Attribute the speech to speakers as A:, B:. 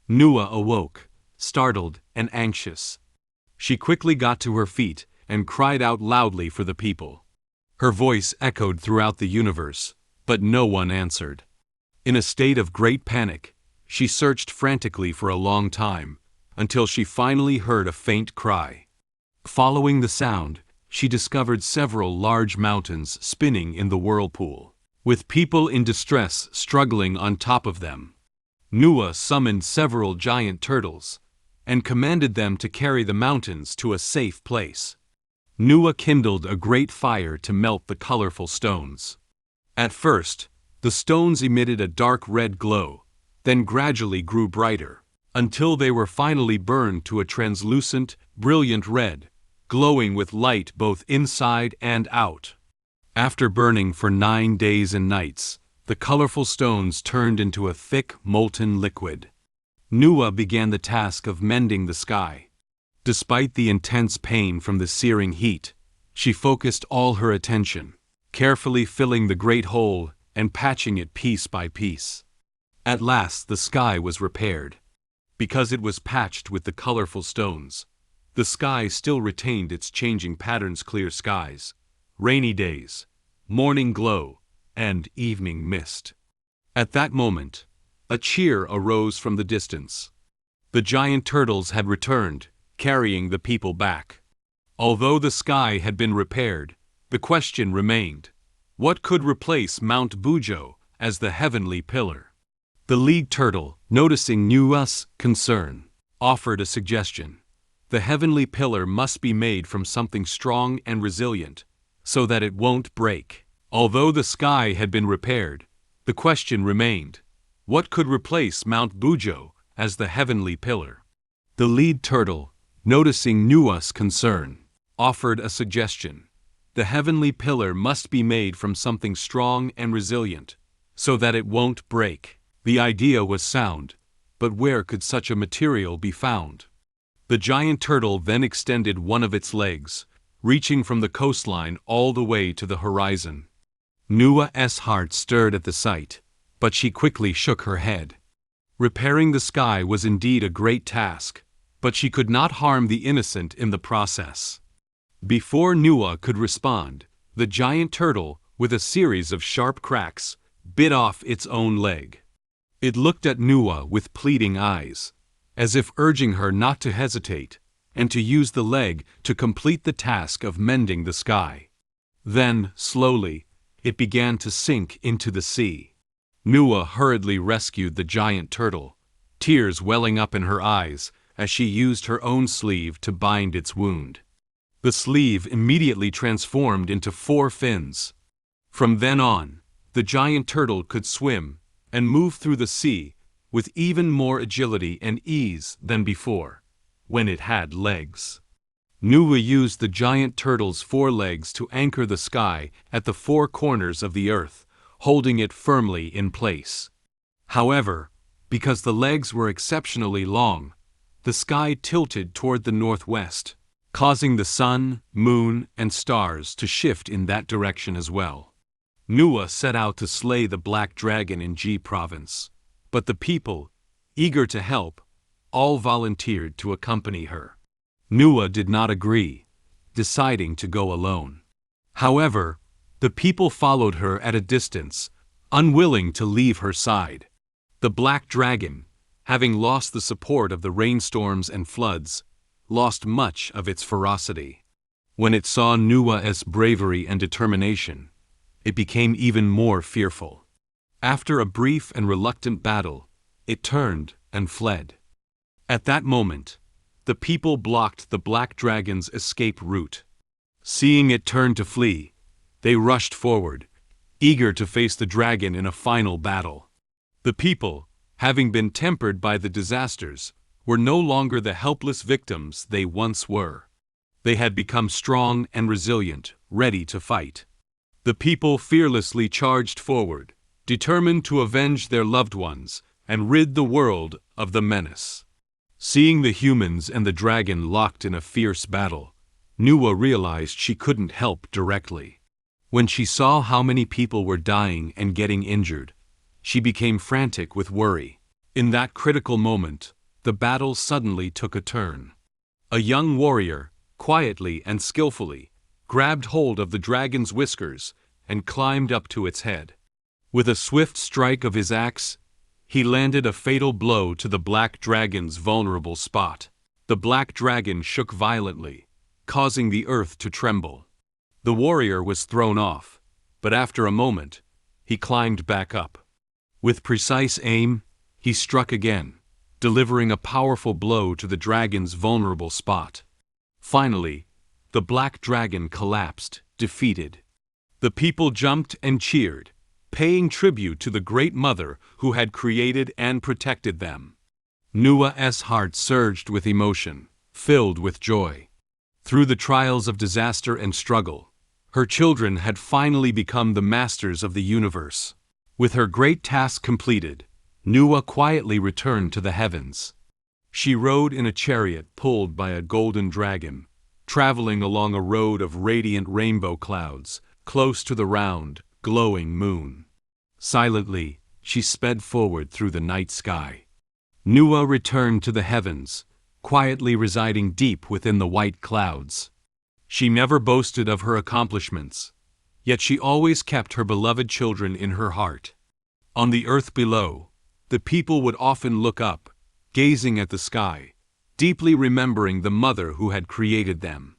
A: Nuwa awoke, startled and anxious. She quickly got to her feet and cried out loudly for the people. Her voice echoed throughout the universe, but no one answered. In a state of great panic, she searched frantically for a long time, until she finally heard a faint cry. Following the sound, she discovered several large mountains spinning in the whirlpool, with people in distress struggling on top of them. Nuwa summoned several giant turtles, and commanded them to carry the mountains to a safe place. Nuwa kindled a great fire to melt the colorful stones. At first, the stones emitted a dark red glow, then gradually grew brighter, until they were finally burned to a translucent, brilliant red, glowing with light both inside and out. After burning for 9 days and nights, the colorful stones turned into a thick, molten liquid. Nuwa began the task of mending the sky. Despite the intense pain from the searing heat, she focused all her attention, carefully filling the great hole and patching it piece by piece. At last the sky was repaired. Because it was patched with the colorful stones, the sky still retained its changing patterns: clear skies, rainy days, morning glow, and evening mist. At that moment, a cheer arose from the distance. The giant turtles had returned, carrying the people back. Although the sky had been repaired, the question remained: what could replace Mount Bujo as the heavenly pillar? The lead turtle, noticing Nuwa's concern, offered a suggestion. The heavenly pillar must be made from something strong and resilient, so that it won't break. Although the sky had been repaired, the question remained: what could replace Mount Bujo as the heavenly pillar? The lead turtle, noticing Nuwa's concern, offered a suggestion. The heavenly pillar must be made from something strong and resilient, so that it won't break. The idea was sound, but where could such a material be found? The giant turtle then extended one of its legs, reaching from the coastline all the way to the horizon. Nuwa's heart stirred at the sight, but she quickly shook her head. Repairing the sky was indeed a great task, but she could not harm the innocent in the process. Before Nuwa could respond, the giant turtle, with a series of sharp cracks, bit off its own leg. It looked at Nuwa with pleading eyes, as if urging her not to hesitate, and to use the leg to complete the task of mending the sky. Then, slowly, it began to sink into the sea. Nuwa hurriedly rescued the giant turtle, tears welling up in her eyes as she used her own sleeve to bind its wound. The sleeve immediately transformed into 4 fins. From then on, the giant turtle could swim and move through the sea with even more agility and ease than before, when it had legs. Nuwa used the giant turtle's 4 legs to anchor the sky at the 4 corners of the earth, holding it firmly in place. However, because the legs were exceptionally long, the sky tilted toward the northwest, causing the sun, moon, and stars to shift in that direction as well. Nuwa set out to slay the black dragon in G province, but the people, eager to help, all volunteered to accompany her. Nuwa did not agree, deciding to go alone. However, the people followed her at a distance, unwilling to leave her side. The black dragon, having lost the support of the rainstorms and floods, lost much of its ferocity. When it saw Nuwa's bravery and determination, it became even more fearful. After a brief and reluctant battle, it turned and fled. At that moment, the people blocked the black dragon's escape route. Seeing it turn to flee, they rushed forward, eager to face the dragon in a final battle. The people, having been tempered by the disasters, were no longer the helpless victims they once were. They had become strong and resilient, ready to fight. The people fearlessly charged forward, determined to avenge their loved ones and rid the world of the menace. Seeing the humans and the dragon locked in a fierce battle, Nuwa realized she couldn't help directly. When she saw how many people were dying and getting injured, she became frantic with worry. In that critical moment, the battle suddenly took a turn. A young warrior, quietly and skillfully, grabbed hold of the dragon's whiskers and climbed up to its head. With a swift strike of his axe, he landed a fatal blow to the black dragon's vulnerable spot. The black dragon shook violently, causing the earth to tremble. The warrior was thrown off, but after a moment, he climbed back up. With precise aim, he struck again, delivering a powerful blow to the dragon's vulnerable spot. Finally, the black dragon collapsed, defeated. The people jumped and cheered, paying tribute to the great mother who had created and protected them. Nuwa's heart surged with emotion, filled with joy. Through the trials of disaster and struggle, her children had finally become the masters of the universe. With her great task completed, Nuwa quietly returned to the heavens. She rode in a chariot pulled by a golden dragon, traveling along a road of radiant rainbow clouds, close to the round, glowing moon. Silently, she sped forward through the night sky. Nuwa returned to the heavens, quietly residing deep within the white clouds. She never boasted of her accomplishments, yet she always kept her beloved children in her heart. On the earth below, the people would often look up, gazing at the sky, deeply remembering the mother who had created them.